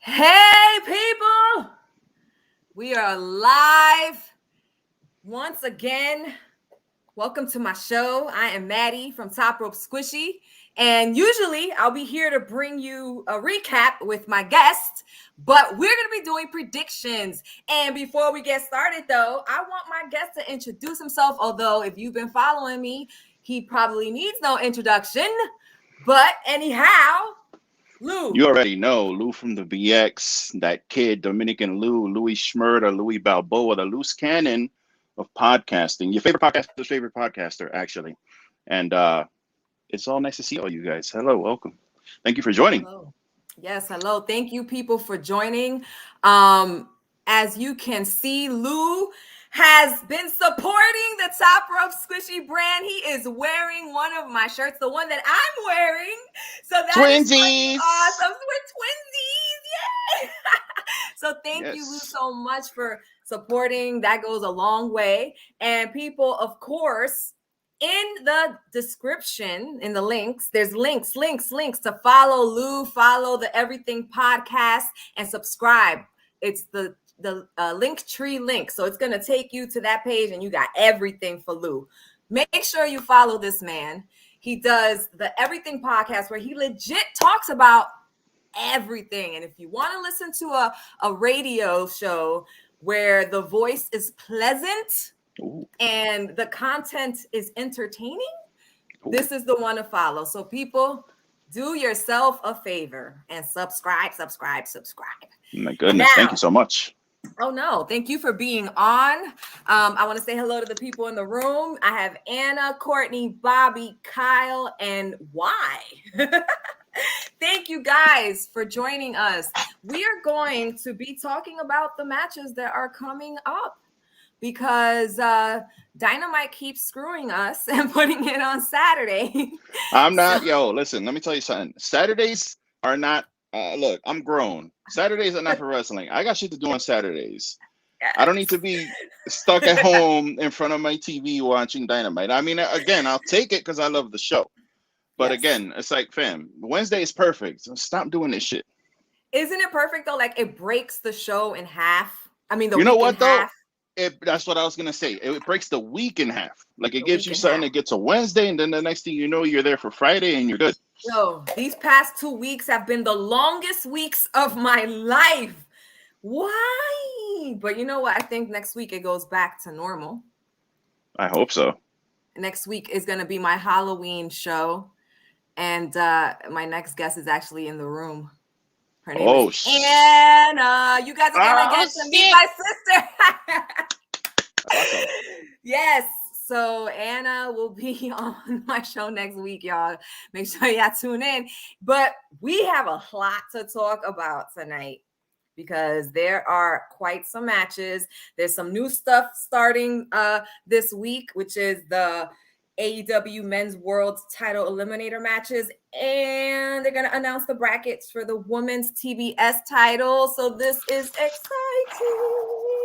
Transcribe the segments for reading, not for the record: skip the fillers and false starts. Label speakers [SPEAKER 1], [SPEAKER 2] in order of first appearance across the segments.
[SPEAKER 1] Hey, people! We are live once again. Welcome to my show. I am Maddie from Top Rope Squishy, and usually I'll be here to bring you a recap with my guest, but we're going to be doing predictions. And before we get started, though, I want my guest to introduce himself, although if you've been following me, he probably needs no introduction. But anyhow, Lou.
[SPEAKER 2] You already know Lou from the BX, that kid, Dominican Louis Schmurda, Louis Balboa, the loose cannon of podcasting. Your favorite podcaster's favorite podcaster, actually. And it's all nice to see all you guys. Hello, welcome. Thank you for joining.
[SPEAKER 1] Hello. Yes, hello. Thank you, people, for joining. As you can see, Lou has been supporting the Top Rope Squishy brand. He is wearing one of my shirts, the one that I'm wearing. So that
[SPEAKER 2] Twinsies.
[SPEAKER 1] is awesome. We're twinsies. Yay! So thank you, Lou, so much for supporting. That goes a long way. And people, of course, in the description, in the links, there's links to follow Lou, follow the Everything Podcast, and subscribe. It's the link tree link. So it's going to take you to that page and you got everything for Lou. Make sure you follow this man. He does the Everything Podcast where he legit talks about everything. And if you want to listen to a radio show where the voice is pleasant, ooh, and the content is entertaining, ooh, this is the one to follow. So people, do yourself a favor and subscribe.
[SPEAKER 2] My goodness, now, thank you so much.
[SPEAKER 1] Oh, no. Thank you for being on. I want to say hello to the people in the room. I have Anna, Courtney, Bobby, Kyle, and Y. Thank you guys for joining us. We are going to be talking about the matches that are coming up because Dynamite keeps screwing us and putting it on Saturday.
[SPEAKER 2] I'm not, listen, let me tell you something. Saturdays are not, look, I'm grown. Saturdays are not for wrestling. I got shit to do on Saturdays. Yes. I don't need to be stuck at home in front of my TV watching Dynamite. I mean, again, I'll take it because I love the show. But yes, again, it's like, fam, Wednesday is perfect. So stop doing this shit.
[SPEAKER 1] Isn't it perfect, though? Like, it breaks the show in half. I mean,
[SPEAKER 2] you know what, though? That's what I was going to say. It breaks the week in half. Like, it gives you something that gets a Wednesday, and then the next thing you know, you're there for Friday, and you're good.
[SPEAKER 1] Yo, these past 2 weeks have been the longest weeks of my life. Why? But you know what? I think next week it goes back to normal.
[SPEAKER 2] I hope so. Next
[SPEAKER 1] week is going to be my Halloween show, and my next guest is actually in the room. Her name is Anna. You guys are going to get to meet my sister.
[SPEAKER 2] Awesome.
[SPEAKER 1] Yes. So Anna will be on my show next week, y'all. Make sure y'all tune in. But we have a lot to talk about tonight because there are quite some matches. There's some new stuff starting this week, which is the AEW Men's World Title Eliminator matches. And they're going to announce the brackets for the Women's TBS title. So this is exciting.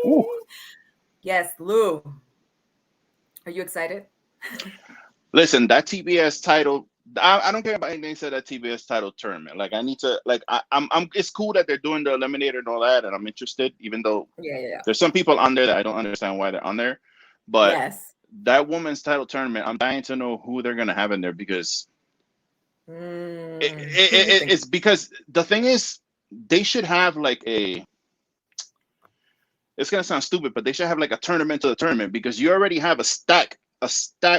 [SPEAKER 1] Ooh. Yes, Lou. Are you excited?
[SPEAKER 2] Listen, that TBS title, I don't care about anything said that TBS title tournament. Like, I need to, like, I'm it's cool that they're doing the Eliminator and all that, and I'm interested, even though there's some people on there that I don't understand why they're on there. But that women's title tournament, I'm dying to know who they're going to have in there because it's because the thing is, they should have like it's going to sound stupid, but they should have like a tournament to the tournament because you already have a stacked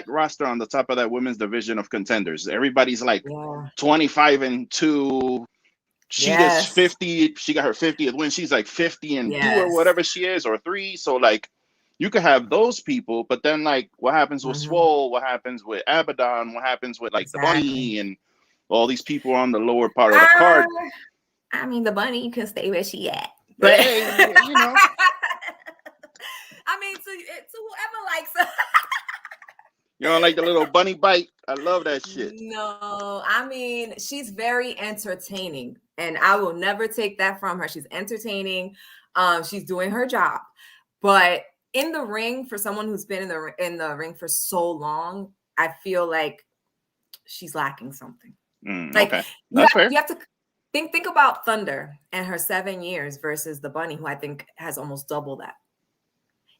[SPEAKER 2] roster on the top of that women's division of contenders. Everybody's like 25-2. She does 50. She got her 50th win. She's like 50-2 or whatever she is, or 3. So like you could have those people, but then like what happens with Swole? What happens with Abaddon? What happens with like the Bunny and all these people on the lower part of the card?
[SPEAKER 1] I mean, the Bunny can stay where she at, but
[SPEAKER 2] hey, you know.
[SPEAKER 1] I mean, to whoever likes her.
[SPEAKER 2] You don't like the little bunny bite? I love that shit.
[SPEAKER 1] No, I mean, she's very entertaining, and I will never take that from her. She's entertaining. She's doing her job. But in the ring, for someone who's been in the ring for so long, I feel like she's lacking something.
[SPEAKER 2] Okay. That's fair.
[SPEAKER 1] You have to Think about Thunder and her 7 years versus the Bunny, who I think has almost double that.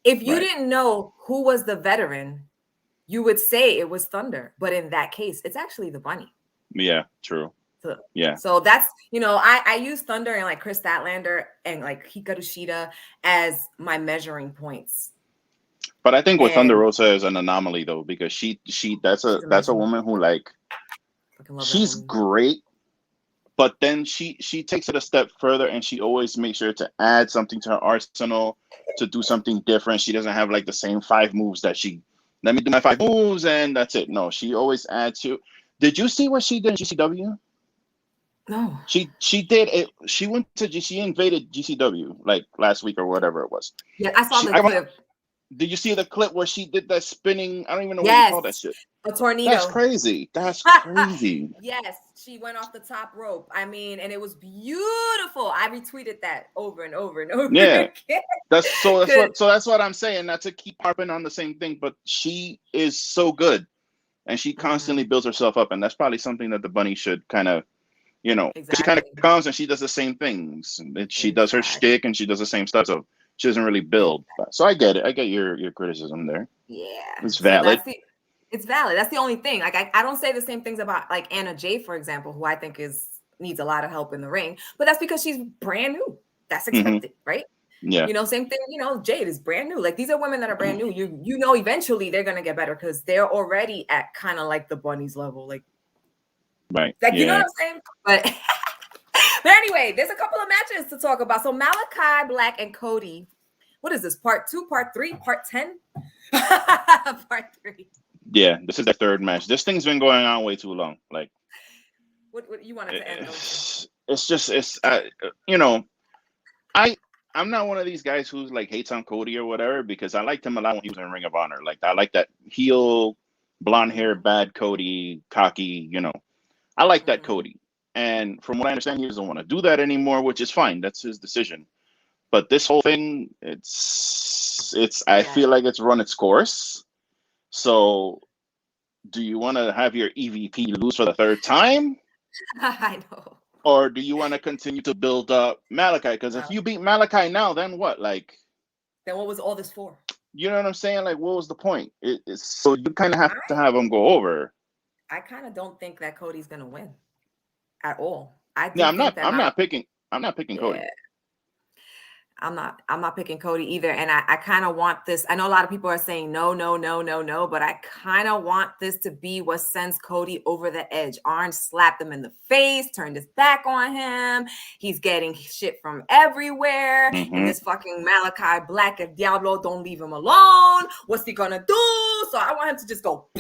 [SPEAKER 1] If you didn't know who was the veteran, you would say it was Thunder. But in that case, it's actually the Bunny.
[SPEAKER 2] Yeah, true.
[SPEAKER 1] So,
[SPEAKER 2] yeah.
[SPEAKER 1] So that's, I use Thunder and like Chris Statlander and like Hikaru Shida as my measuring points.
[SPEAKER 2] But I think with Thunder Rosa is an anomaly though, because that's a woman who like she's great, but then she takes it a step further and she always makes sure to add something to her arsenal, to do something different. She doesn't have like the same 5 moves that let me do my 5 moves and that's it. No, she always adds to. Did you see what she did in GCW?
[SPEAKER 1] No.
[SPEAKER 2] She did it. She invaded GCW like last week or whatever it was.
[SPEAKER 1] Yeah, I saw the clip.
[SPEAKER 2] Did you see the clip where she did that spinning? I don't even know what you call that shit.
[SPEAKER 1] A tornado.
[SPEAKER 2] That's crazy. That's crazy.
[SPEAKER 1] Yes, she went off the top rope. I mean, and it was beautiful. I retweeted that over and over and over again.
[SPEAKER 2] That's what I'm saying. Not to keep harping on the same thing, but she is so good, and she constantly builds herself up, and that's probably something that the Bunny should kind of, she kind of comes and she does the same things. She does her shtick and she does the same stuff. So she doesn't really build. So I get it. I get your criticism there.
[SPEAKER 1] Yeah,
[SPEAKER 2] it's valid.
[SPEAKER 1] So it's valid. That's the only thing. Like I don't say the same things about like Anna Jay, for example, who I think needs a lot of help in the ring. But that's because she's brand new. That's expected, right?
[SPEAKER 2] Yeah.
[SPEAKER 1] Same thing. Jade is brand new. Like these are women that are brand new. Eventually they're gonna get better because they're already at kind of like the Bunny's level. Like,
[SPEAKER 2] right.
[SPEAKER 1] Like you know what I'm saying? But anyway, there's a couple of matches to talk about. So Malakai Black and Cody. What is this? Part 2, part 3, part 10? Part 3.
[SPEAKER 2] Yeah, this is the 3rd match. This thing's been going on way too long. Like,
[SPEAKER 1] what you wanted to end?
[SPEAKER 2] I'm not one of these guys who's like hates on Cody or whatever, because I liked him a lot when he was in Ring of Honor. Like I like that heel, blonde hair, bad Cody, cocky. I like that Cody. And from what I understand, he doesn't want to do that anymore, which is fine. That's his decision. But this whole thing, I feel like it's run its course. So do you want to have your EVP lose for the 3rd time?
[SPEAKER 1] I know.
[SPEAKER 2] Or do you want to continue to build up Malakai? Because if you beat Malakai now, then what? Like,
[SPEAKER 1] then what was all this for?
[SPEAKER 2] You know what I'm saying? Like, what was the point? So you kind of have to have him go over.
[SPEAKER 1] I kind of don't think that Cody's gonna win at all.
[SPEAKER 2] I'm not picking Cody.
[SPEAKER 1] I'm not picking Cody either. And I kind of want this. I know a lot of people are saying no, but I kind of want this to be what sends Cody over the edge. Orange slapped him in the face, turned his back on him. He's getting shit from everywhere. And this fucking Malakai Black and Diablo don't leave him alone. What's he gonna do? So I want him to just go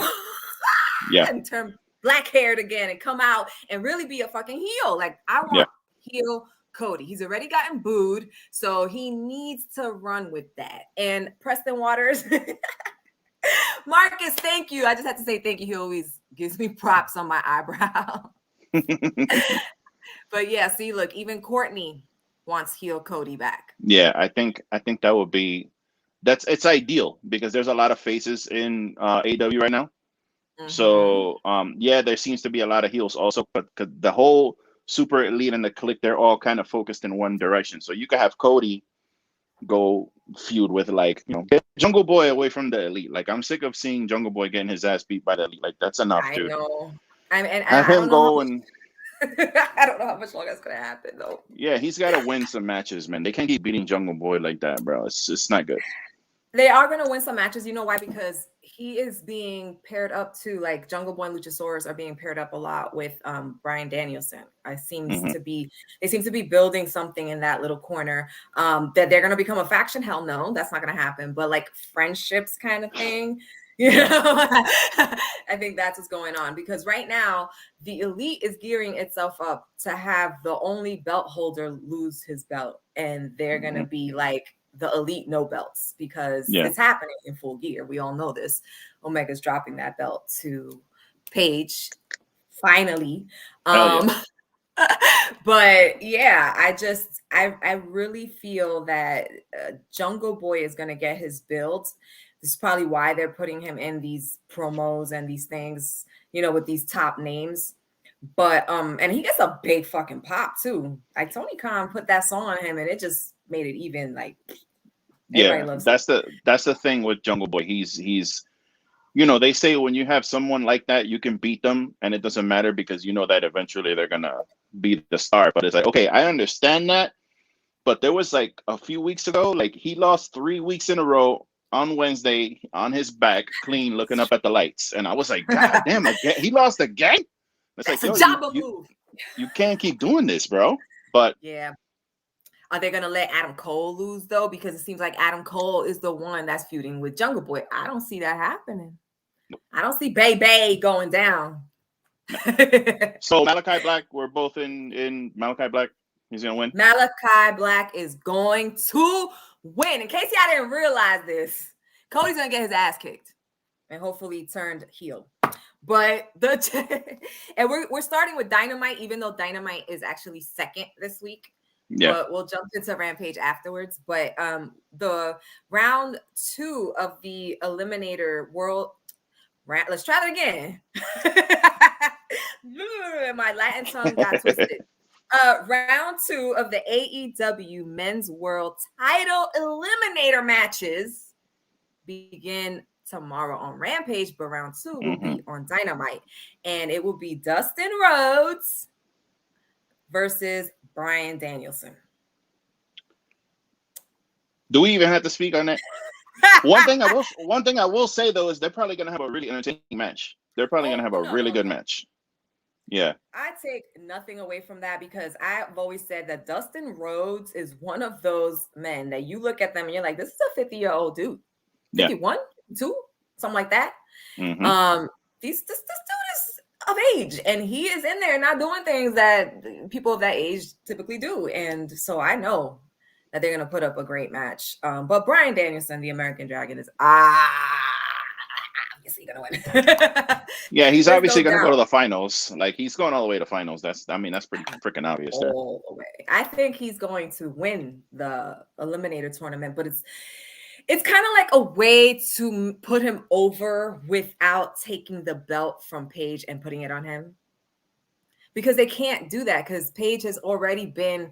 [SPEAKER 1] and turn black haired again and come out and really be a fucking heel. Like I want heel Cody. He's already gotten booed, so he needs to run with that. And Preston Waters, Marcus, thank you. I just have to say thank you. He always gives me props on my eyebrow. But yeah, see, look, even Courtney wants heel Cody back.
[SPEAKER 2] Yeah, I think that would be it's ideal because there's a lot of faces in AEW right now. So there seems to be a lot of heels also, but the whole Super Elite and the Clique, they're all kind of focused in one direction. So you could have Cody go feud with get Jungle Boy away from the Elite. Like I'm sick of seeing Jungle Boy getting his ass beat by the Elite. Like that's enough, dude.
[SPEAKER 1] I know.
[SPEAKER 2] Have him go and
[SPEAKER 1] I don't know how much longer it's gonna happen though.
[SPEAKER 2] Yeah, he's got to win some matches, man. They can't keep beating Jungle Boy like that, bro. It's not good.
[SPEAKER 1] They are going to win some matches. You know why? Because he is being paired up to like Jungle Boy and Luchasaurus are being paired up a lot with Bryan Danielson. They seem to be building something in that little corner that they're going to become a faction. Hell no, that's not going to happen. But like friendships kind of thing. I think that's what's going on because right now the Elite is gearing itself up to have the only belt holder lose his belt. And they're going to be like, the Elite no belts because it's happening in Full Gear. We all know this. Omega's dropping that belt to Paige finally. But yeah, I really feel that Jungle Boy is going to get his build. This is probably why they're putting him in these promos and these things, with these top names. But and he gets a big fucking pop too. Like Tony Khan put that song on him, and it just made it even like everybody loves
[SPEAKER 2] that's the thing with Jungle Boy. He's they say when you have someone like that, you can beat them, and it doesn't matter because you know that eventually they're gonna be the star. But it's like, okay, I understand that, but there was like a few weeks ago, like he lost 3 weeks in a row on Wednesday on his back, clean, looking up at the lights, and I was like, God damn, again, he lost again. It's
[SPEAKER 1] That's
[SPEAKER 2] like,
[SPEAKER 1] a Jabba move.
[SPEAKER 2] You can't keep doing this, bro. But
[SPEAKER 1] yeah. Are they gonna let Adam Cole lose though? Because it seems like Adam Cole is the one that's feuding with Jungle Boy. I don't see that happening. I don't see Bay Bay going down.
[SPEAKER 2] So Malakai Black, we're both in Malakai Black. He's gonna win.
[SPEAKER 1] Malakai Black is going to win. In case y'all didn't realize this, Cody's gonna get his ass kicked and hopefully turned heel. But and we're starting with Dynamite, even though Dynamite is actually second this week.
[SPEAKER 2] Yeah.
[SPEAKER 1] But we'll jump into Rampage afterwards. But the round 2 of the Eliminator World. Let's try that again. My Latin tongue got twisted. Round 2 of the AEW Men's World Title Eliminator matches begin tomorrow on Rampage, but round 2 will be on Dynamite, and it will be Dustin Rhodes versus Bryan Danielson.
[SPEAKER 2] Do we even have to speak on that? One thing I will say though is they're probably gonna have a really entertaining match. They're probably gonna have a really good match. Yeah.
[SPEAKER 1] I take nothing away from that because I've always said that Dustin Rhodes is one of those men that you look at them and you're like, this is a 50-year-old dude. 51, 52, something like that. This dude is of age, and he is in there not doing things that people of that age typically do. And so I know that they're going to put up a great match. But Bryan Danielson, the American Dragon, is obviously going to win.
[SPEAKER 2] Yeah, he's obviously going to go to the finals. Like, he's going all the way to finals. That's pretty freaking obvious there.
[SPEAKER 1] All the way. I think he's going to win the Eliminator tournament, but it's kind of like a way to put him over without taking the belt from Paige and putting it on him. Because they can't do that because Paige has already been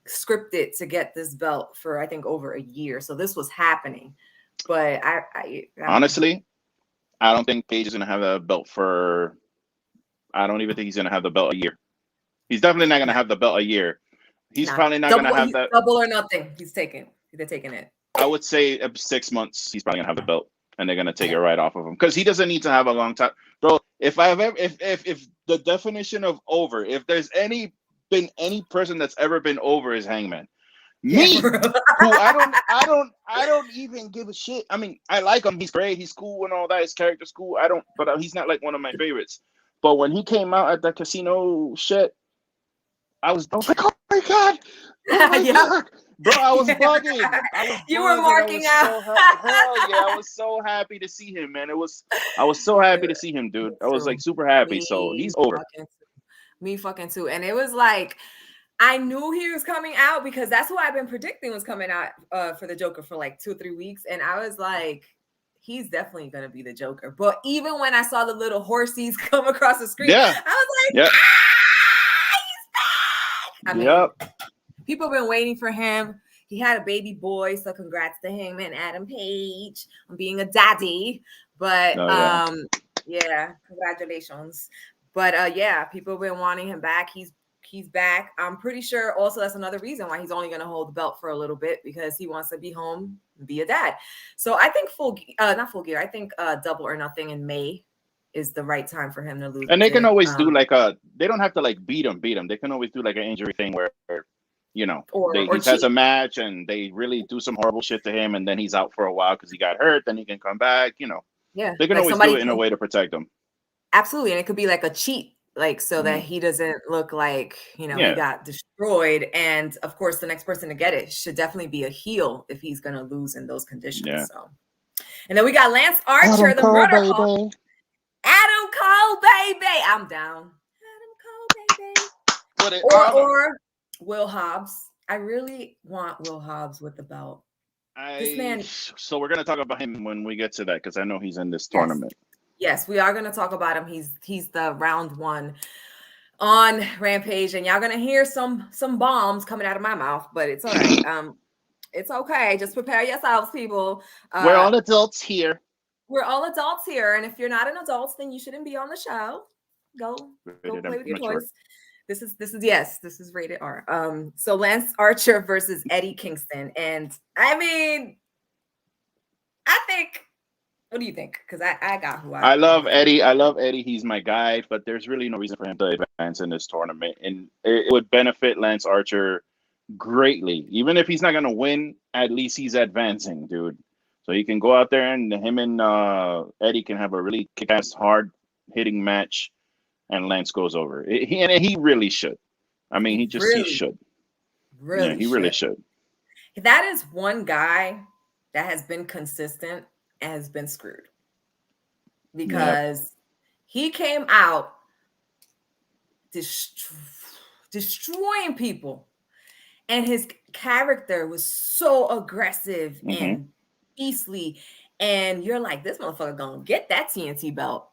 [SPEAKER 1] scripted to get this belt for, I think, over a year. So this was happening. But I
[SPEAKER 2] honestly, I don't think Paige is going to have the belt for, I don't even think he's going to have the belt a year. He's definitely not going to have the belt a year. He's probably not going to have that.
[SPEAKER 1] Double or nothing. They're taking it.
[SPEAKER 2] I would say 6 months, he's probably gonna have the belt, and they're gonna take it right off of him because he doesn't need to have a long time, bro. If the definition of over, if there's any person that's ever been over is Hangman, me, who I don't even give a shit. I mean, I like him. He's great. He's cool and all that. His character's cool. But he's not like one of my favorites. But when he came out at that casino shit, I was like, oh my god, God. Bro, I was bugging.
[SPEAKER 1] You were marking out.
[SPEAKER 2] Hell yeah, I was so happy to see him, man. I was so happy to see him, dude. I was like super happy. So he's over.
[SPEAKER 1] Me fucking too. And it was like, I knew he was coming out because that's who I've been predicting was coming out for the Joker for like 2 or 3 weeks. And I was like, he's definitely going to be the Joker. But even when I saw the little horsies come across the screen, I was like, he's back. I mean, people have been waiting for him. He had a baby boy, so congrats to him and Adam Page on being a daddy. But congratulations. But people have been wanting him back. He's back. I'm pretty sure also that's another reason why he's only going to hold the belt for a little bit because he wants to be home and be a dad. So I think not full gear. I think Double or Nothing in May is the right time for him to lose.
[SPEAKER 2] And they can always do like they don't have to like beat him. They can always do like an injury thing where he has a match and they really do some horrible shit to him and then he's out for a while because he got hurt. Then he can come back. They can always do it in a way to protect him.
[SPEAKER 1] Absolutely, and it could be like a cheat, like so that he doesn't look like he got destroyed. And of course, the next person to get it should definitely be a heel if he's going to lose in those conditions. Yeah. So, and then we got LanceArcher, the murder Hawk. Adam Cole, baby, I'm down. Adam Cole, baby. Or Will Hobbs. I really want Will Hobbs with the belt. This man.
[SPEAKER 2] So we're gonna talk about him when we get to that because I know he's in this tournament.
[SPEAKER 1] Yes, we are gonna talk about him. He's the round 1 on Rampage, and y'all gonna hear some bombs coming out of my mouth, but it's all right. It's okay. Just prepare yourselves, people.
[SPEAKER 2] We're all adults here.
[SPEAKER 1] We're all adults here, and if you're not an adult, then you shouldn't be on the show. Go play with your toys. This is rated R. So LanceArcher versus Eddie Kingston, and I mean, I think. What do you think? Because I got who
[SPEAKER 2] I love Eddie. I love Eddie. He's my guy, but there's really no reason for him to advance in this tournament, and it would benefit LanceArcher greatly. Even if he's not gonna win, at least he's advancing, dude. So he can go out there, and him and Eddie can have a really kick-ass, hard-hitting match, and Lance goes over. He really should. I mean, he should.
[SPEAKER 1] Really,
[SPEAKER 2] yeah, he really should.
[SPEAKER 1] That is one guy that has been consistent and has been screwed because he came out destroying people, and his character was so aggressive and beastly, and you're like, this motherfucker gonna get that TNT belt.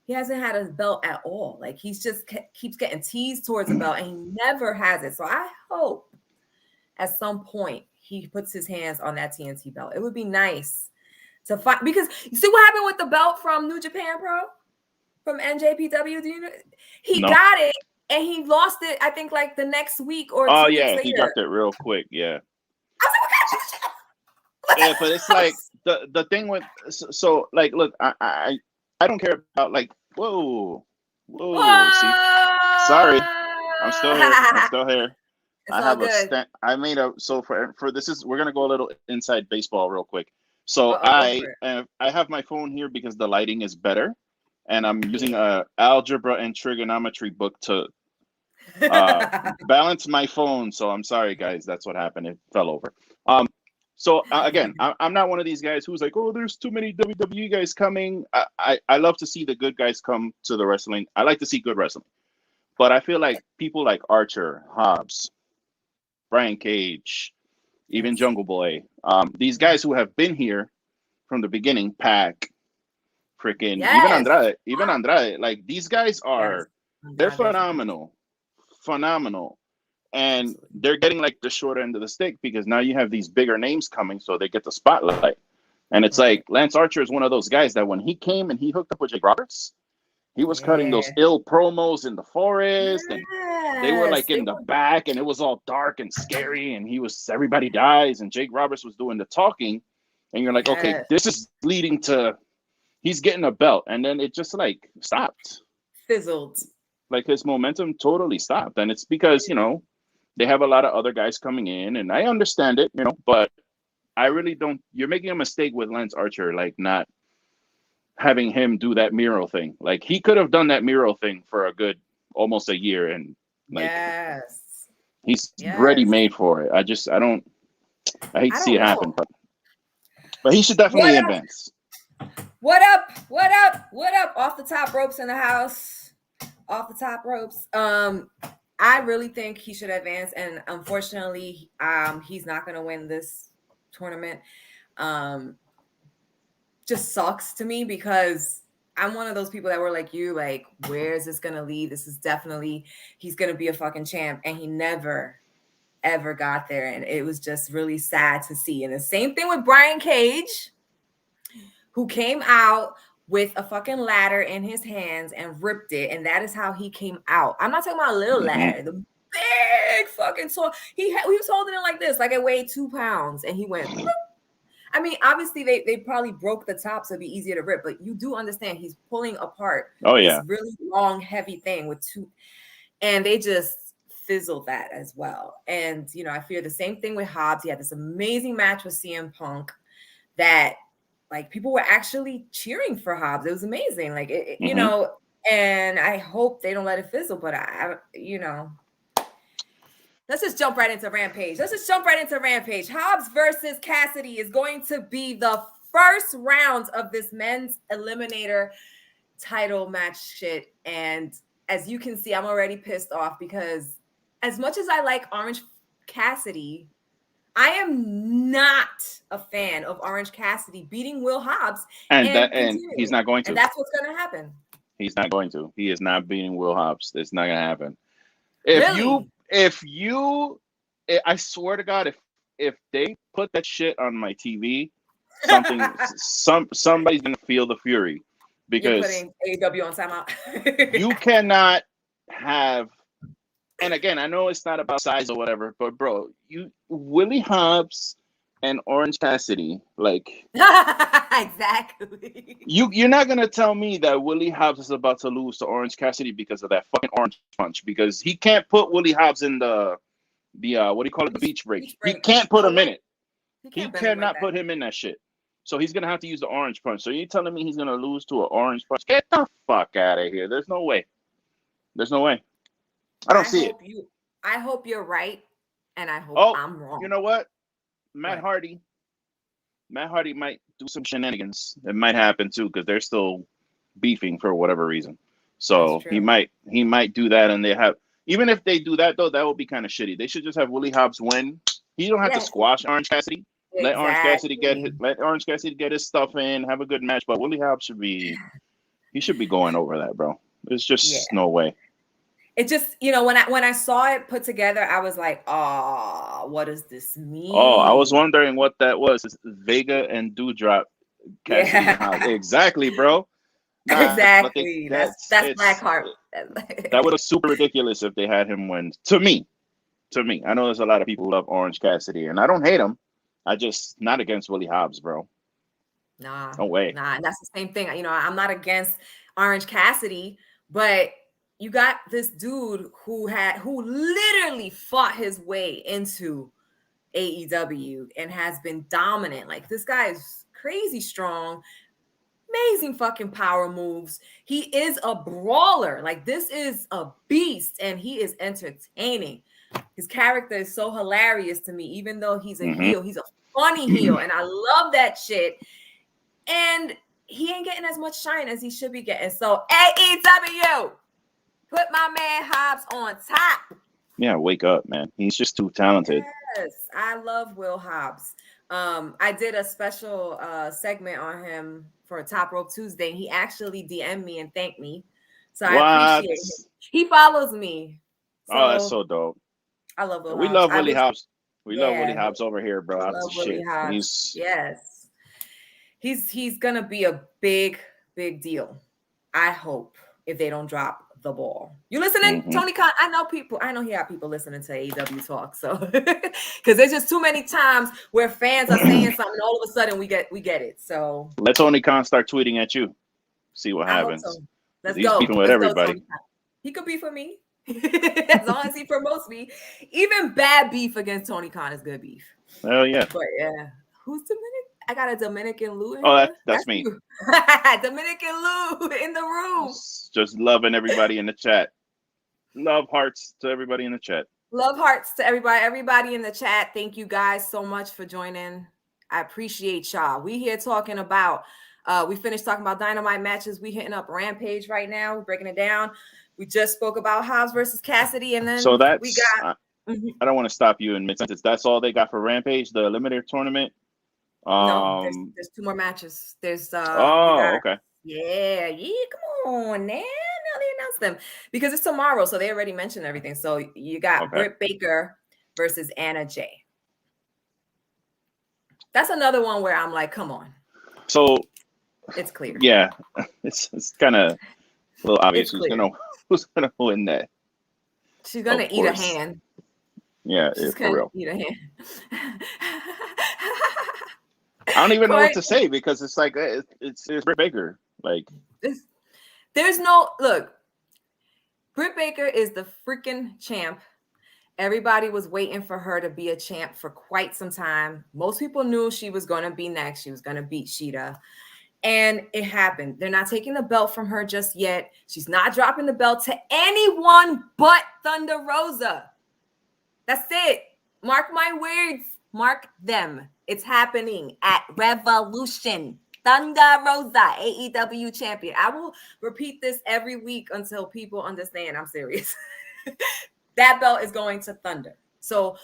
[SPEAKER 1] He hasn't had a belt at all. Like, he's just keeps getting teased towards a belt, and he never has it. So I hope at some point he puts his hands on that TNT belt. It would be nice to find, because you see what happened with the belt from New Japan Pro, from NJPW. Do you know? He got it, and he lost it, I think, like the next week or 2 weeks later.
[SPEAKER 2] He dropped it real quick. Yeah.
[SPEAKER 1] I was like,
[SPEAKER 2] yeah, but it's like the thing with so like, look, I don't care about like whoa. See, sorry, I'm still here. I have a I made a for this is we're gonna go a little inside baseball real quick. So I have my phone here because the lighting is better, and I'm using a algebra and trigonometry book to balance my phone. So I'm sorry, guys. That's what happened. It fell over. So again, I'm not one of these guys who's like, oh, there's too many WWE guys coming. I love to see the good guys come to the wrestling. I like to see good wrestling. But I feel like people like Archer, Hobbs, Brian Cage, even Jungle Boy, these guys who have been here from the beginning, Pac, freaking, even Andrade, like these guys are, they're phenomenal. And they're getting like the short end of the stick because now you have these bigger names coming, so they get the spotlight. And it's like LanceArcher is one of those guys that when he came and he hooked up with Jake Roberts, he was cutting those ill promos in the forest, and they were like in the back, and it was all dark and scary, and everybody dies, and Jake Roberts was doing the talking, and you're like, okay, this is leading to he's getting a belt, and then it just like stopped,
[SPEAKER 1] fizzled,
[SPEAKER 2] like his momentum totally stopped, and it's because they have a lot of other guys coming in, and I understand it, but I really don't. You're making a mistake with LanceArcher, like not having him do that Miro thing. Like he could have done that Miro thing for a good almost a year, and like he's ready made for it. I hate to see it happen, but he should definitely advance.
[SPEAKER 1] What up? Off the top ropes in the house. Off the top ropes. I really think he should advance, and unfortunately, he's not going to win this tournament. Just sucks to me because I'm one of those people that were like you, like, where is this going to lead? This is definitely, he's going to be a fucking champ, and he never, ever got there, and it was just really sad to see. And the same thing with Brian Cage, who came out with a fucking ladder in his hands and ripped it, and that is how he came out. I'm not talking about a little ladder, the big fucking sword. He was holding it like this, like it weighed 2 pounds, and he went. I mean, obviously they probably broke the top so it'd be easier to rip, but you do understand he's pulling apart this really long, heavy thing with two, and they just fizzled that as well. And I fear the same thing with Hobbs. He had this amazing match with CM Punk that, like, people were actually cheering for Hobbs. It was amazing. Like, and I hope they don't let it fizzle, but let's just jump right into Rampage. Hobbs versus Cassidy is going to be the first round of this men's Eliminator title match shit. And as you can see, I'm already pissed off because as much as I like Orange Cassidy, I am not a fan of Orange Cassidy beating Will Hobbs,
[SPEAKER 2] and he's not going to.
[SPEAKER 1] And that's what's going to happen.
[SPEAKER 2] He's not going to. He is not beating Will Hobbs. It's not gonna happen.
[SPEAKER 1] Really?
[SPEAKER 2] I swear to God, if they put that shit on my TV, somebody's gonna feel the fury
[SPEAKER 1] You're
[SPEAKER 2] because
[SPEAKER 1] putting AEW on timeout.
[SPEAKER 2] you cannot have. And again, I know it's not about size or whatever, but bro, Willie Hobbs and Orange Cassidy, like
[SPEAKER 1] Exactly.
[SPEAKER 2] you're not gonna tell me that Willie Hobbs is about to lose to Orange Cassidy because of that fucking orange punch, because he can't put Willie Hobbs in the what do you call it, the beach break. He can't put him in it. He cannot put him in that shit. So he's gonna have to use the orange punch. So you're telling me he's gonna lose to an orange punch? Get the fuck out of here. There's no way. There's no way. I don't see it.
[SPEAKER 1] I hope you're right, and I hope I'm wrong.
[SPEAKER 2] You know what? Matt Hardy might do some shenanigans. It might happen too, because they're still beefing for whatever reason. So he might do that, and they have, even if they do that though, that would be kind of shitty. They should just have Willie Hobbs win. He don't have to squash Orange Cassidy. Exactly. Let Orange Cassidy get his stuff in, have a good match. But Willie Hobbs should be going over that, bro. There's just no way.
[SPEAKER 1] It just, when I saw it put together, I was like, oh, what does this mean?
[SPEAKER 2] Oh, I was wondering what that was. It's Vega and Doudrop. Exactly, bro.
[SPEAKER 1] Exactly. That's Blackheart.
[SPEAKER 2] That would have super ridiculous if they had him win. To me. I know there's a lot of people who love Orange Cassidy, and I don't hate him. I just not against Willie Hobbs, bro.
[SPEAKER 1] Nah.
[SPEAKER 2] No way.
[SPEAKER 1] Nah, and that's the same thing. I'm not against Orange Cassidy, but you got this dude who literally fought his way into AEW and has been dominant. Like, this guy is crazy strong, amazing fucking power moves. He is a brawler. Like, this is a beast, and he is entertaining. His character is so hilarious to me, even though he's a heel. He's a funny heel, and I love that shit. And he ain't getting as much shine as he should be getting. So AEW, put my man Hobbs on top.
[SPEAKER 2] Yeah, wake up, man. He's just too talented.
[SPEAKER 1] Yes, I love Will Hobbs. I did a special segment on him for Top Rope Tuesday, and he actually DM'd me and thanked me. So I appreciate it. He follows me.
[SPEAKER 2] So that's so dope.
[SPEAKER 1] I love Will Hobbs.
[SPEAKER 2] We love Willie Hobbs. We love Willie Hobbs over here, bro.
[SPEAKER 1] Love Willie Hobbs. Yes. He's gonna be a big deal. I hope, if they don't drop the ball. You listening, Tony Khan? I know he have people listening to AEW talk, so because there's just too many times where fans are saying something, and all of a sudden we get it. So
[SPEAKER 2] let Tony Khan start tweeting at you. See what happens.
[SPEAKER 1] So. Let's
[SPEAKER 2] He's
[SPEAKER 1] go.
[SPEAKER 2] beefing with everybody.
[SPEAKER 1] He could be for me. As long as he promotes me. Even bad beef against Tony Khan is good beef.
[SPEAKER 2] Oh yeah.
[SPEAKER 1] But yeah. Who's Dominican? I got a Dominican Lou in
[SPEAKER 2] that's me.
[SPEAKER 1] Dominican Lou in the room.
[SPEAKER 2] Just loving everybody in the chat. Love hearts to everybody in the chat.
[SPEAKER 1] Love hearts to everybody in the chat. Thank you guys so much for joining. I appreciate y'all. We here talking about we finished talking about Dynamite matches. We hitting up Rampage right now. We're breaking it down. We just spoke about Hobbs versus Cassidy, and then we got.
[SPEAKER 2] I don't want to stop you in mid-sentence. That's all they got for Rampage, the Eliminator tournament.
[SPEAKER 1] No, there's 2 more matches. There's
[SPEAKER 2] okay.
[SPEAKER 1] Yeah, come on now. Now they announced them because it's tomorrow, so they already mentioned everything. So you got Britt Baker versus Anna Jay. That's another one where I'm like, come on.
[SPEAKER 2] So
[SPEAKER 1] it's clear.
[SPEAKER 2] Yeah, it's kind of a little obvious who's gonna win that.
[SPEAKER 1] She's gonna eat a hand.
[SPEAKER 2] Yeah,
[SPEAKER 1] she's
[SPEAKER 2] for real.
[SPEAKER 1] Eat a hand.
[SPEAKER 2] I don't even know what to say because it's like it's Britt Baker. Like,
[SPEAKER 1] there's no look. Britt Baker is the freaking champ. Everybody was waiting for her to be a champ for quite some time. Most people knew she was going to be next. She was going to beat Sheeta. And it happened. They're not taking the belt from her just yet. She's not dropping the belt to anyone but Thunder Rosa. That's it. Mark my words. Mark them. It's happening at Revolution. Thunder Rosa, AEW champion. I will repeat this every week until people understand I'm serious. That belt is going to Thunder. So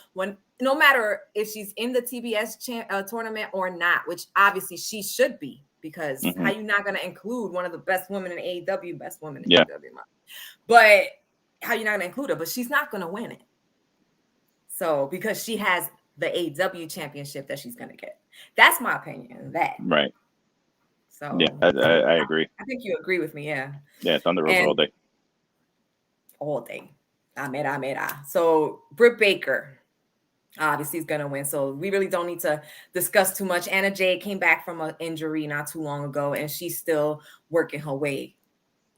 [SPEAKER 1] no matter if she's in the TBS tournament or not, which obviously she should be, because how you not going to include one of the best women in AEW, best woman in
[SPEAKER 2] Yeah.
[SPEAKER 1] AEW, but how you not going to include her? But she's not going to win it. So because she has the AEW championship that she's going to get. That's my opinion. That
[SPEAKER 2] right.
[SPEAKER 1] So
[SPEAKER 2] yeah, I agree.
[SPEAKER 1] I think you agree with me. Yeah.
[SPEAKER 2] Yeah, Thunder Rosa all day.
[SPEAKER 1] All day. Mera. So Britt Baker obviously is going to win. So we really don't need to discuss too much. Anna Jay came back from an injury not too long ago, and she's still working her way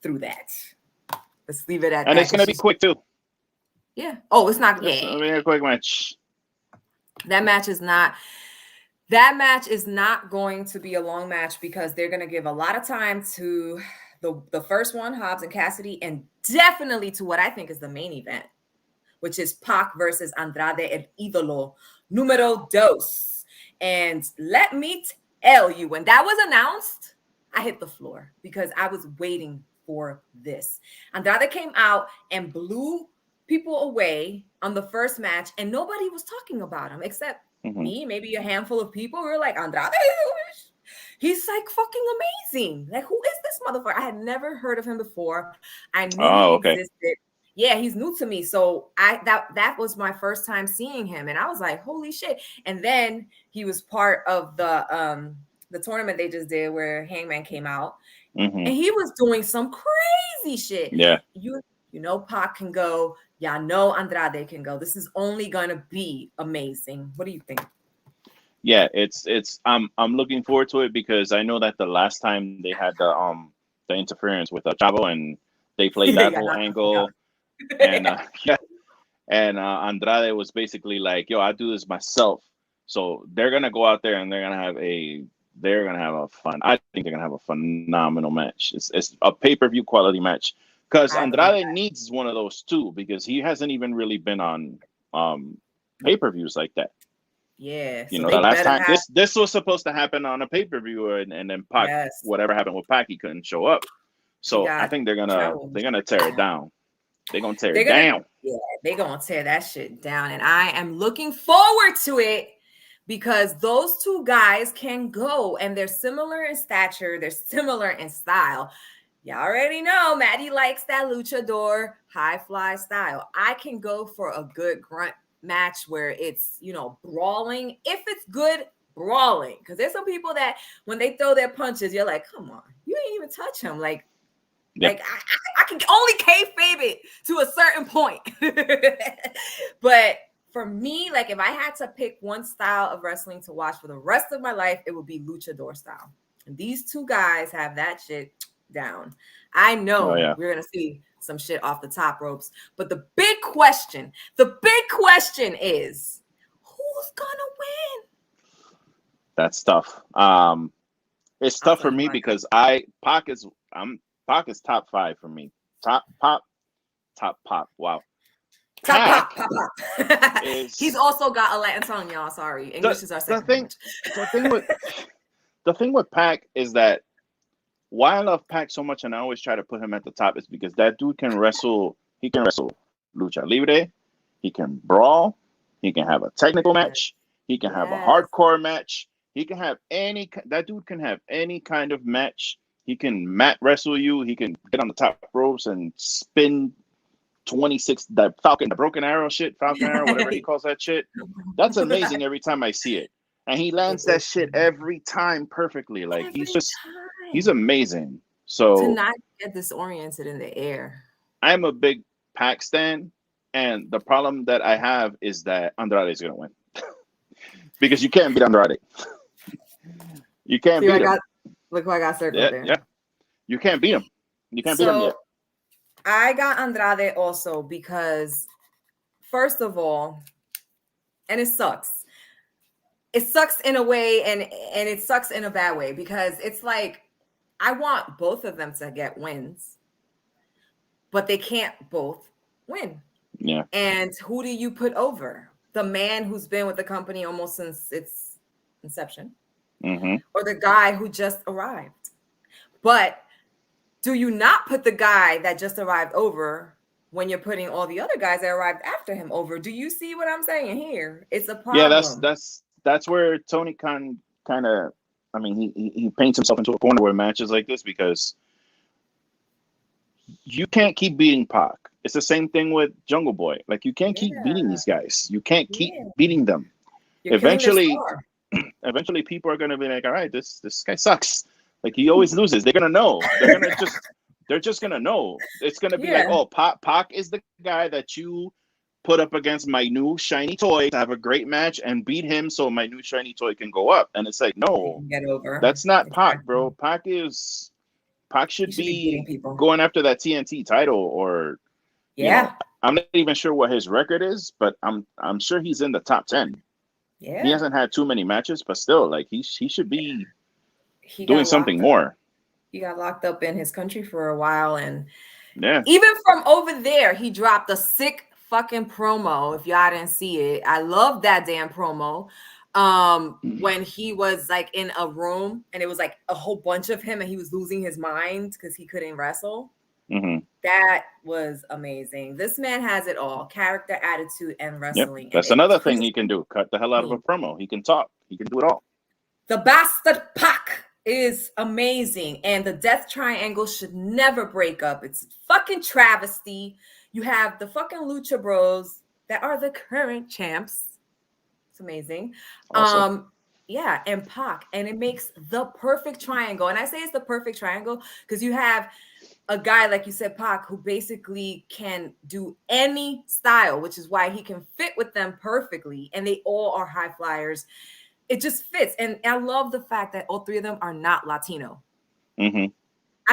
[SPEAKER 1] through that. Let's leave it at that.
[SPEAKER 2] And it's going to be quick too.
[SPEAKER 1] Yeah. Oh, it's not.
[SPEAKER 2] It's going to be a quick match.
[SPEAKER 1] That match is not going to be a long match because they're going to give a lot of time to the first one, Hobbs and Cassidy, and definitely to what I think is the main event, which is Pac versus Andrade El Idolo, numero dos. And let me tell you, when that was announced, I hit the floor because I was waiting for this. Andrade came out and blew people away on the first match, and nobody was talking about him except me, maybe a handful of people. We were like, Andrade, he's like fucking amazing. Like, who is this motherfucker? I had never heard of him before. I knew he existed. Yeah, he's new to me. So that was my first time seeing him, and I was like, holy shit. And then he was part of the tournament they just did where Hangman came out, and he was doing some crazy shit.
[SPEAKER 2] Yeah.
[SPEAKER 1] You know Pac can go. Y'all know Andrade can go. This is only gonna be amazing. What do you think?
[SPEAKER 2] Yeah, it's I'm looking forward to it because I know that the last time they had the interference with Chavo and they played that whole angle, and Andrade was basically like, "Yo, I do this myself." So they're gonna go out there and they're gonna have a fun. I think they're gonna have a phenomenal match. It's a pay-per-view quality match. Because Andrade needs one of those too, because he hasn't even really been on pay-per-views like that.
[SPEAKER 1] Yeah.
[SPEAKER 2] You know, the last time this was supposed to happen on a pay-per-view, and then Pac, whatever happened with Pac, he couldn't show up. So I think they're gonna tear it down. They're gonna tear it down.
[SPEAKER 1] Yeah, they're gonna tear that shit down. And I am looking forward to it because those two guys can go, and they're similar in stature, they're similar in style. You already know Maddie likes that luchador high fly style. I can go for a good grunt match where it's, brawling. If it's good brawling, because there's some people that when they throw their punches, you're like, come on, you ain't even touch him. Like I can only kayfabe it to a certain point. But for me, like if I had to pick one style of wrestling to watch for the rest of my life, it would be luchador style. And these two guys have that shit down. I know we're gonna see some shit off the top ropes, but the big question is, who's gonna win?
[SPEAKER 2] That's tough. It's tough for me because Pac is top 5 for me. Top pop. Wow.
[SPEAKER 1] Top pop. He's also got a Latin tongue, y'all. Sorry, English is our second language.
[SPEAKER 2] The thing with Pac is that why I love Pac so much, and I always try to put him at the top, is because that dude can wrestle. He can wrestle lucha libre. He can brawl. He can have a technical match. He can have a hardcore match. He can have that dude can have any kind of match. He can mat wrestle you. He can get on the top ropes and spin 26, the broken arrow, whatever he calls that shit. That's amazing every time I see it. And he lands that shit every time perfectly. Like he's amazing. So
[SPEAKER 1] to not get disoriented in the air.
[SPEAKER 2] I'm a big Pac stan, and the problem that I have is that Andrade is gonna win. Because you can't beat Andrade. You can't beat him.
[SPEAKER 1] Look who I got circled there.
[SPEAKER 2] Yeah. You can't beat him. You can't beat him yet.
[SPEAKER 1] I got Andrade also because, first of all, and it sucks. It sucks in a way, and it sucks in a bad way, because it's like I want both of them to get wins, but they can't both win.
[SPEAKER 2] Yeah.
[SPEAKER 1] And who do you put over? The man who's been with the company almost since its inception, or the guy who just arrived? But do you not put the guy that just arrived over when you're putting all the other guys that arrived after him over? Do you see what I'm saying here? It's a problem.
[SPEAKER 2] Yeah, that's where Tony Khan kind of I mean, he paints himself into a corner with matches like this because you can't keep beating Pac. It's the same thing with Jungle Boy. Like, you can't keep beating these guys. You can't keep beating them.
[SPEAKER 1] You're
[SPEAKER 2] Eventually, people are gonna be like, all right, this guy sucks. Like, he always loses. They're gonna know. They're just gonna know. It's gonna be like, oh, Pac is the guy that you put up against my new shiny toy to have a great match and beat him so my new shiny toy can go up. And it's like, no,
[SPEAKER 1] get over.
[SPEAKER 2] That's not Pac, bro. Pac should be going after that TNT title, or you know, I'm not even sure what his record is, but I'm sure he's in the top 10. Yeah. He hasn't had too many matches, but still, like, he should be doing something more.
[SPEAKER 1] He got locked up in his country for a while, and
[SPEAKER 2] even
[SPEAKER 1] from over there, he dropped a sick fucking promo. If y'all didn't see it, I love that damn promo. When he was like in a room and it was like a whole bunch of him and he was losing his mind because he couldn't wrestle. That was amazing. This man has it all: character, attitude, and wrestling.
[SPEAKER 2] That's another thing he can do. Cut the hell out of a promo. He can talk. He can do it all.
[SPEAKER 1] The bastard Pac is amazing, and the Death Triangle should never break up. It's fucking travesty. You have the fucking Lucha Bros that are the current champs. It's amazing. Awesome. And Pac, and it makes the perfect triangle. And I say it's the perfect triangle because you have a guy, like you said, Pac, who basically can do any style, which is why he can fit with them perfectly. And they all are high flyers. It just fits. And I love the fact that all three of them are not Latino. I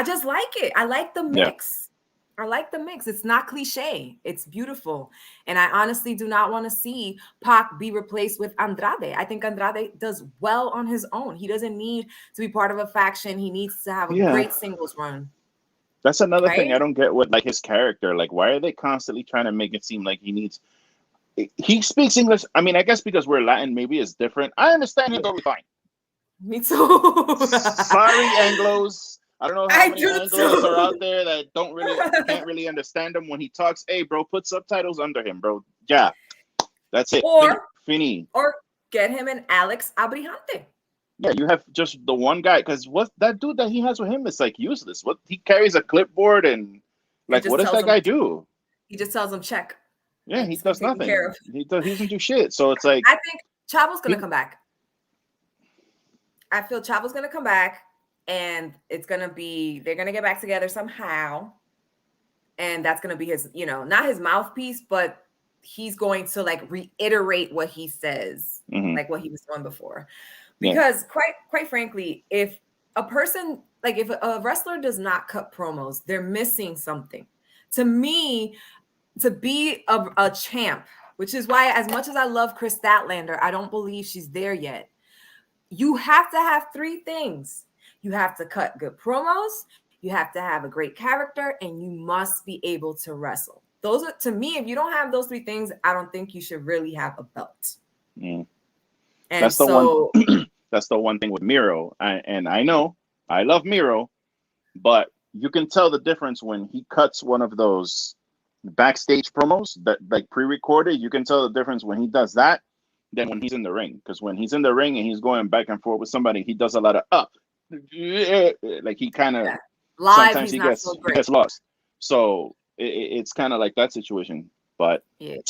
[SPEAKER 1] just like it. I like the mix. I like the mix. It's not cliche. It's beautiful. And I honestly do not want to see Pac be replaced with Andrade. I think Andrade does well on his own. He doesn't need to be part of a faction. He needs to have a great singles run.
[SPEAKER 2] That's another thing I don't get with, like, his character. Like, why are they constantly trying to make it seem like he speaks English? I mean, I guess because we're Latin, maybe it's different. I understand him totally fine.
[SPEAKER 1] Me too.
[SPEAKER 2] Sorry, Anglos. I don't know how many Anglos are out there that can't really understand him when he talks. Hey, bro, put subtitles under him, bro. Yeah, that's it. Fini.
[SPEAKER 1] Or get him an Alex Abrihante.
[SPEAKER 2] Yeah, you have just the one guy, because what that dude that he has with him is like useless. What, he carries a clipboard and like, what does that guy do?
[SPEAKER 1] He just tells him check.
[SPEAKER 2] Yeah, he does nothing. He doesn't do shit. So it's like,
[SPEAKER 1] I think Chavo's gonna come back. I feel Chavo's gonna come back, and they're gonna get back together somehow, and that's gonna be his, not his mouthpiece, but he's going to like reiterate what he says, like what he was doing before. Because quite frankly, if a wrestler does not cut promos, they're missing something. To me, to be a champ, which is why, as much as I love Chris Statlander, I don't believe she's there yet. You have to have three things. You have to cut good promos, you have to have a great character, and you must be able to wrestle. Those are, to me, if you don't have those three things, I don't think you should really have a belt. And that's
[SPEAKER 2] the one thing with Miro. I know I love Miro, but you can tell the difference when he cuts one of those backstage promos that like pre-recorded. You can tell the difference when he does that than when he's in the ring. Because when he's in the ring and he's going back and forth with somebody, he does a lot of up. Like, he kind of sometimes he gets lost. So it's kind of like that situation. But
[SPEAKER 1] live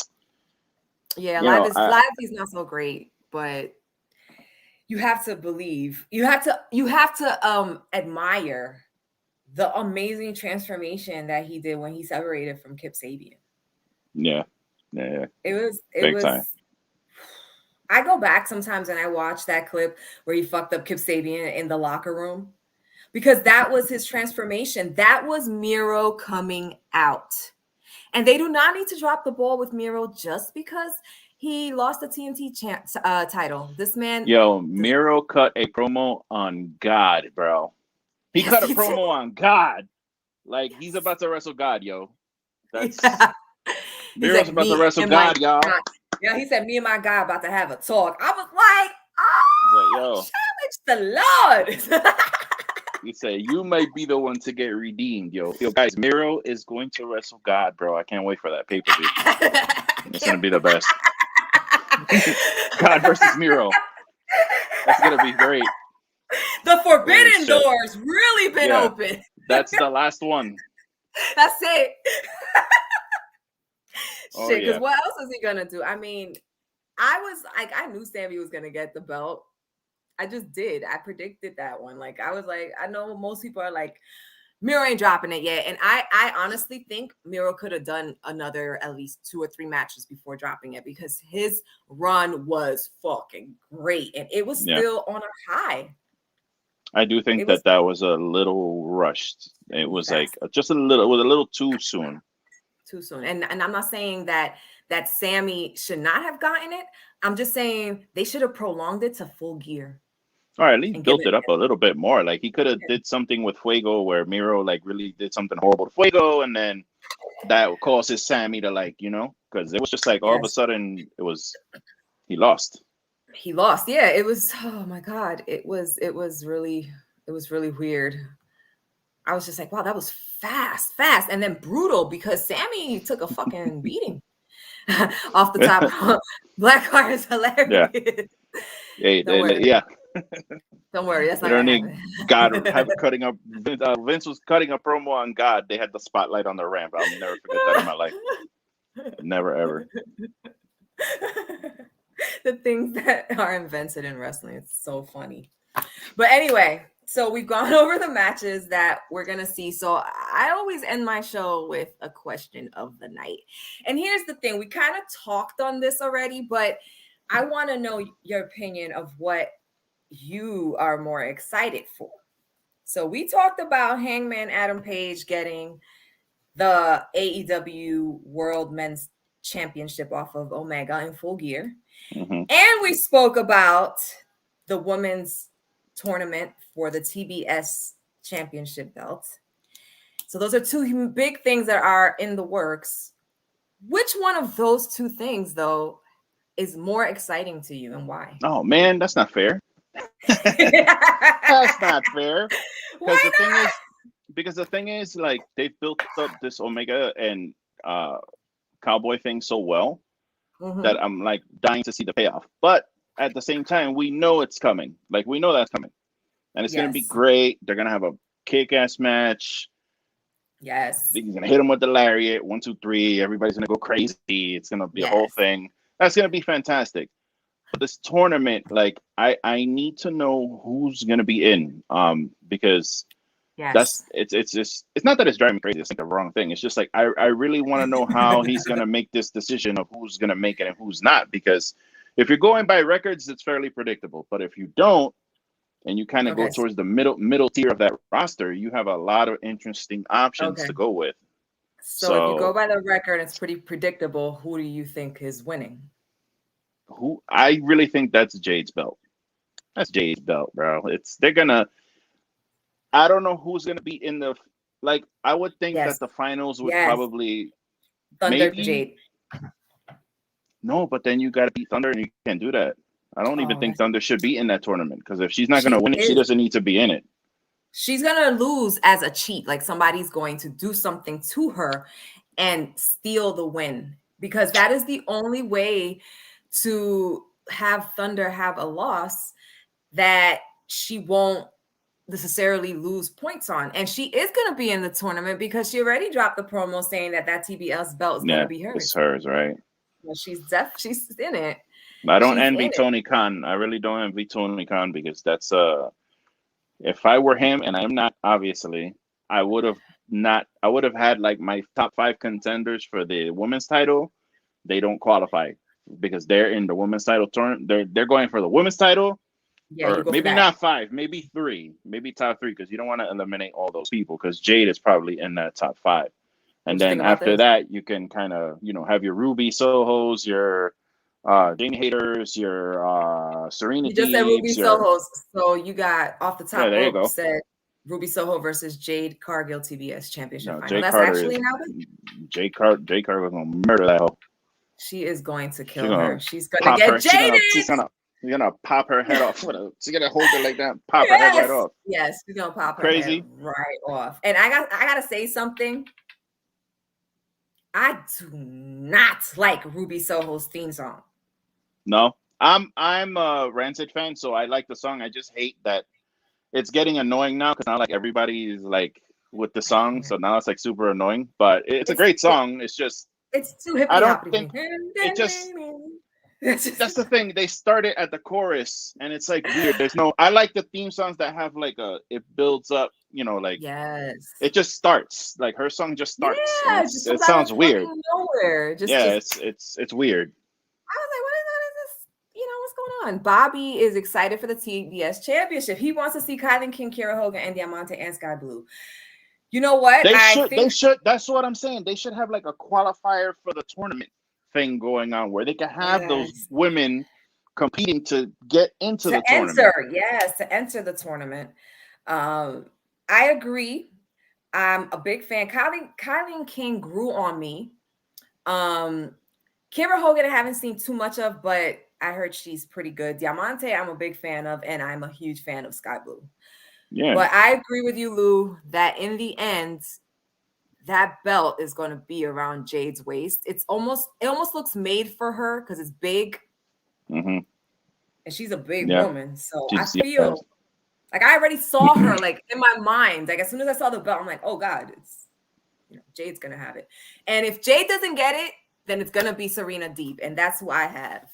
[SPEAKER 1] he's not so great, but you have to believe. You have to admire the amazing transformation that he did when he separated from Kip Sabian. Yeah. It was big time. I go back sometimes and I watch that clip where he fucked up Kip Sabian in the locker room, because that was his transformation. That was Miro coming out. And they do not need to drop the ball with Miro just because he lost the TNT title. This man...
[SPEAKER 2] Miro cut a promo on God, bro. He cut a promo on God. Like, he's about to wrestle God, yo. Miro's about to wrestle God, y'all.
[SPEAKER 1] Yeah, he said, me and my guy about to have a talk. I was like, challenge the Lord.
[SPEAKER 2] He said, you might be the one to get redeemed, yo. Guys, Miro is going to wrestle God, bro. I can't wait for that pay-per-view. It's going to be the best. God versus Miro. That's going to be great.
[SPEAKER 1] The forbidden doors really been open.
[SPEAKER 2] That's the last one.
[SPEAKER 1] That's it.
[SPEAKER 2] Oh,
[SPEAKER 1] Shit, because what else is he gonna do? I mean, I knew Sammy was gonna get the belt. I just did. I predicted that one. Like, I was like, I know most people are like, Miro ain't dropping it yet. And I honestly think Miro could have done another at least 2 or 3 matches before dropping it, because his run was fucking great. And it was still on a high.
[SPEAKER 2] I do think that was a little rushed. It was like just a little too soon.
[SPEAKER 1] Too soon. And I'm not saying that Sammy should not have gotten it. I'm just saying they should have prolonged it to Full Gear.
[SPEAKER 2] Or at least built it up a little bit more. Like, he could have did something with Fuego where Miro like really did something horrible to Fuego, and then that causes Sammy to, like, you know, because it was just like all of a sudden he lost.
[SPEAKER 1] He lost. Yeah, it was, oh my God. It was really weird. I was just like, wow, that was fast, and then brutal, because Sammy took a fucking beating off the top. Blackheart is hilarious.
[SPEAKER 2] Yeah.
[SPEAKER 1] Don't worry, that's not gonna happen.
[SPEAKER 2] God cutting up. Vince was cutting a promo on God. They had the spotlight on the ramp. I'll never forget that in my life. Never ever.
[SPEAKER 1] The things that are invented in wrestling, it's so funny. But anyway, so we've gone over the matches that we're gonna see. So I always end my show with a question of the night. And here's the thing: we kind of talked on this already, but I want to know your opinion of what you are more excited for. So we talked about Hangman Adam Page getting the AEW World Men's Championship off of Omega in Full Gear.
[SPEAKER 2] Mm-hmm.
[SPEAKER 1] And we spoke about the women's tournament for the TBS Championship belt. So those are 2 big things that are in the works. Which one of those 2 things, though, is more exciting to you, and why?
[SPEAKER 2] Oh man, that's not fair. That's not fair. Because the thing is, like, they've built up this Omega and Cowboy thing so well that I'm like dying to see the payoff. But at the same time, we know it's coming. Like, we know that's coming, and it's gonna be great. They're gonna have a kick-ass match.
[SPEAKER 1] Yes,
[SPEAKER 2] he's gonna hit him with the lariat. 1, 2, 3. Everybody's gonna go crazy. It's gonna be a whole thing. That's gonna be fantastic. But this tournament, like, I need to know who's gonna be in, because it's not that it's driving me crazy. It's like the wrong thing. It's just like I really want to know how he's gonna make this decision of who's gonna make it and who's not. Because if you're going by records, it's fairly predictable. But if you don't, and you kind of go towards the middle tier of that roster, you have a lot of interesting options to go with.
[SPEAKER 1] So if you go by the record, it's pretty predictable. Who do you think is winning?
[SPEAKER 2] Who I really think that's Jade's belt. That's Jade's belt, bro. I don't know who's gonna be in the, like, I would think that the finals would probably
[SPEAKER 1] Thunder Jade.
[SPEAKER 2] No, but then you gotta beat Thunder, and you can't do that. I don't even think Thunder should be in that tournament, because if she's not gonna win it, she doesn't need to be in it.
[SPEAKER 1] She's gonna lose as a cheat. Like, somebody's going to do something to her and steal the win, because that is the only way to have Thunder have a loss that she won't necessarily lose points on. And she is going to be in the tournament, because she already dropped the promo saying that TBS belt is going to be hers.
[SPEAKER 2] It's hers, right?
[SPEAKER 1] Well, she's in it.
[SPEAKER 2] I don't envy Tony Khan. I really don't envy Tony Khan, because that's if I were him, and I am not, obviously, I would have had like my top 5 contenders for the women's title. They don't qualify because they're in the women's title tournament. They're going for the women's title.
[SPEAKER 1] Yeah,
[SPEAKER 2] or maybe not 5, maybe 3, maybe top 3, because you don't want to eliminate all those people, because Jade is probably in that top 5. And then after that, you can kind of, have your Ruby Sohos, your Jamie Haters, your Serena.
[SPEAKER 1] You just said Ruby Sohos, so you got off the top rope said Ruby Soho versus Jade Cargill TBS Championship final. That's actually now.
[SPEAKER 2] Jade Cargill is gonna murder that hoe.
[SPEAKER 1] She is going to kill her. She's gonna get jaded.
[SPEAKER 2] You're gonna pop her head off. She's gonna hold it like that, pop her head right off.
[SPEAKER 1] Yes, she's gonna pop her head right off. And I gotta say something. I do not like Ruby Soho's theme song.
[SPEAKER 2] No, I'm a Rancid fan, so I like the song. I just hate that it's getting annoying now because now like everybody is like with the song, so now it's like super annoying. But it's a great song. It's just
[SPEAKER 1] it's too
[SPEAKER 2] I
[SPEAKER 1] hippity
[SPEAKER 2] don't
[SPEAKER 1] hoppity.
[SPEAKER 2] think it just. That's the thing. They started at the chorus, and it's like weird. There's no. I like the theme songs that have like it builds up. You know, like
[SPEAKER 1] Yes.
[SPEAKER 2] it just starts. Like her song just starts, and
[SPEAKER 1] Yeah, it just
[SPEAKER 2] it
[SPEAKER 1] comes out
[SPEAKER 2] sounds
[SPEAKER 1] of
[SPEAKER 2] weird.
[SPEAKER 1] fucking nowhere.
[SPEAKER 2] Yeah,
[SPEAKER 1] Just
[SPEAKER 2] it's weird.
[SPEAKER 1] I was like, what is this? What's going on? Bobby is excited for the TBS championship. He wants to see Kylan King, Kiera Hogan, and Diamante and Sky Blue. You know what?
[SPEAKER 2] They
[SPEAKER 1] I
[SPEAKER 2] should.
[SPEAKER 1] think
[SPEAKER 2] They should. That's what I'm saying. They should have like a qualifier for the tournament thing going on, where they can have those
[SPEAKER 1] yes.
[SPEAKER 2] women competing to get into the
[SPEAKER 1] enter,
[SPEAKER 2] tournament.
[SPEAKER 1] yes, to enter the tournament. I agree. I'm a big fan. Kylie King grew on me. Kiera Hogan, I haven't seen too much of, but I heard she's pretty good. Diamante, I'm a big fan of, and I'm a huge fan of Sky Blue.
[SPEAKER 2] Yeah.
[SPEAKER 1] But I agree with you, Lou, that in the end, that belt is going to be around Jade's waist. It almost looks made for her because it's big.
[SPEAKER 2] Mm-hmm.
[SPEAKER 1] And she's a big woman. So I
[SPEAKER 2] She's,
[SPEAKER 1] feel like I already saw her like in my mind. Like as soon as I saw the belt, I'm like, oh God, it's Jade's gonna have it. And if Jade doesn't get it, then it's gonna be Serena Deeb. And that's who I have.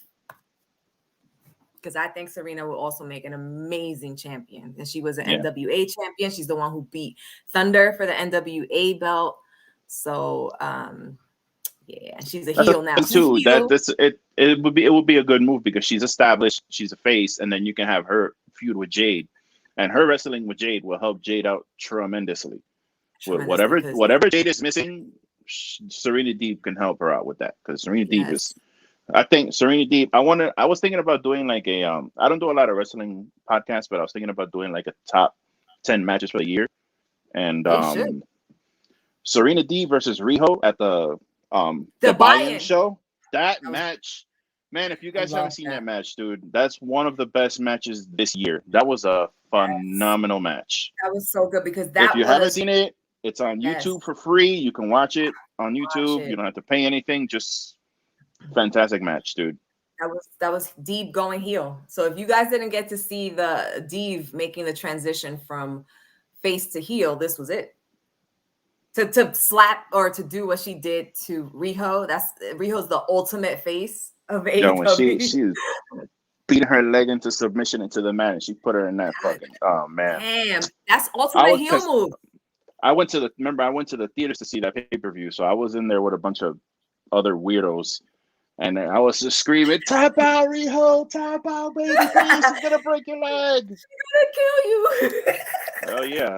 [SPEAKER 1] Because I think Serena will also make an amazing champion. And she was an NWA champion. She's the one who beat Thunder for the NWA belt. So yeah, she's a heel now.
[SPEAKER 2] Too. It would be a good move because she's established, she's a face, and then you can have her feud with Jade, and her wrestling with Jade will help Jade out tremendously. Whatever Jade is missing, Serena Deeb can help her out with that because Serena Deeb is. I think Serena Deeb. I was thinking about doing like a. I don't do a lot of wrestling podcasts, but I was thinking about doing like a top 10 matches for the year, and Serena Deeb versus Riho at the buy-in show. That match, man, if you guys haven't seen that match, dude, that's one of the best matches this year. That was a phenomenal match.
[SPEAKER 1] That was so good because
[SPEAKER 2] if you haven't seen it, it's on YouTube for free. You can watch it on YouTube. You don't have to pay anything. Just fantastic match, dude.
[SPEAKER 1] That was Deeb going heel. So if you guys didn't get to see the Deeb making the transition from face to heel, this was it. To slap or to do what she did to Riho. Riho's the ultimate face of AEW.
[SPEAKER 2] When she beating her leg into submission into the mat, and she put her in that fucking. Oh man,
[SPEAKER 1] damn, that's ultimate heel move.
[SPEAKER 2] I went to the theaters to see that pay-per-view, so I was in there with a bunch of other weirdos, and I was just screaming, "Tap out, Riho! Tap out, baby! Please, she's gonna break your leg.
[SPEAKER 1] She's gonna kill you."
[SPEAKER 2] Oh yeah.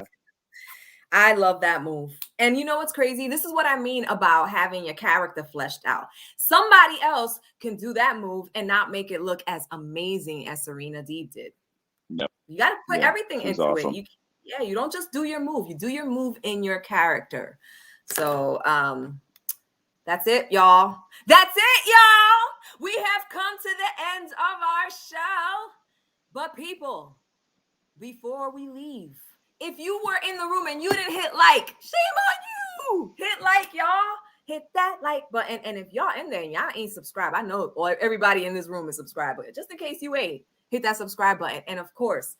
[SPEAKER 1] I love that move. And you know what's crazy? This is what I mean about having your character fleshed out. Somebody else can do that move and not make it look as amazing as Serena Deeb did.
[SPEAKER 2] Yep.
[SPEAKER 1] You got to put everything into
[SPEAKER 2] awesome.
[SPEAKER 1] it. You don't just do your move. You do your move in your character. So that's it, y'all. That's it, y'all. We have come to the end of our show. But people, before we leave, if you were in the room and you didn't hit like, shame on you. Hit like, y'all. Hit that like button. And if y'all in there and y'all ain't subscribed, I know everybody in this room is subscribed, but just in case you ain't, hit that subscribe button. And of course,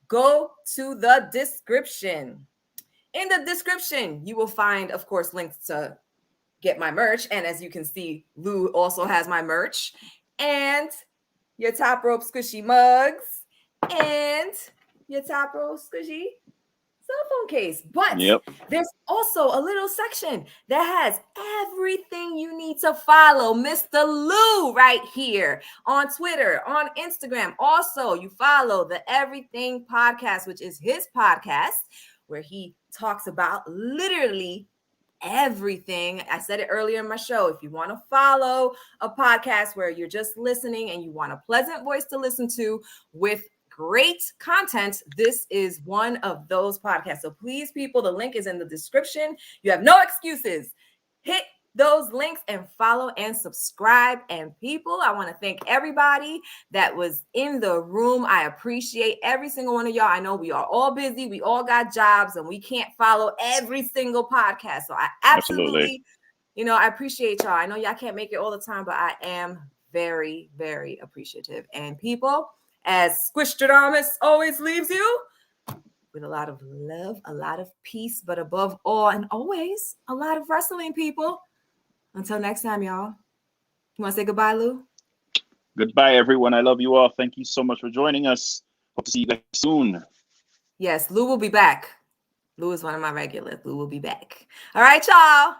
[SPEAKER 1] go to the description. In the description, you will find, of course, links to get my merch. And as you can see, Lou also has my merch. And your Top Rope Squishy mugs. And your Top Rope Squishy cell phone case. But there's also a little section that has everything you need to follow Mr. Lou right here on Twitter, on Instagram. Also, you follow the Everything Podcast, which is his podcast where he talks about literally everything. I said it earlier in my show. If you want to follow a podcast where you're just listening and you want a pleasant voice to listen to with great content, this is one of those podcasts. So please, people, the link is in the description. You have no excuses. Hit those links and follow and subscribe. And people, I want to thank everybody that was in the room. I appreciate every single one of y'all. I know we are all busy. We all got jobs and we can't follow every single podcast. So I absolutely. I appreciate y'all. I know y'all can't make it all the time, but I am very, very appreciative. And people, as Squishtradamus always leaves you, with a lot of love, a lot of peace, but above all and always a lot of wrestling, people. Until next time, y'all. You want to say goodbye, Lou?
[SPEAKER 2] Goodbye, everyone. I love you all. Thank you so much for joining us. Hope to see you guys soon.
[SPEAKER 1] Yes, Lou will be back. Lou is one of my regulars. Lou will be back. All right, y'all.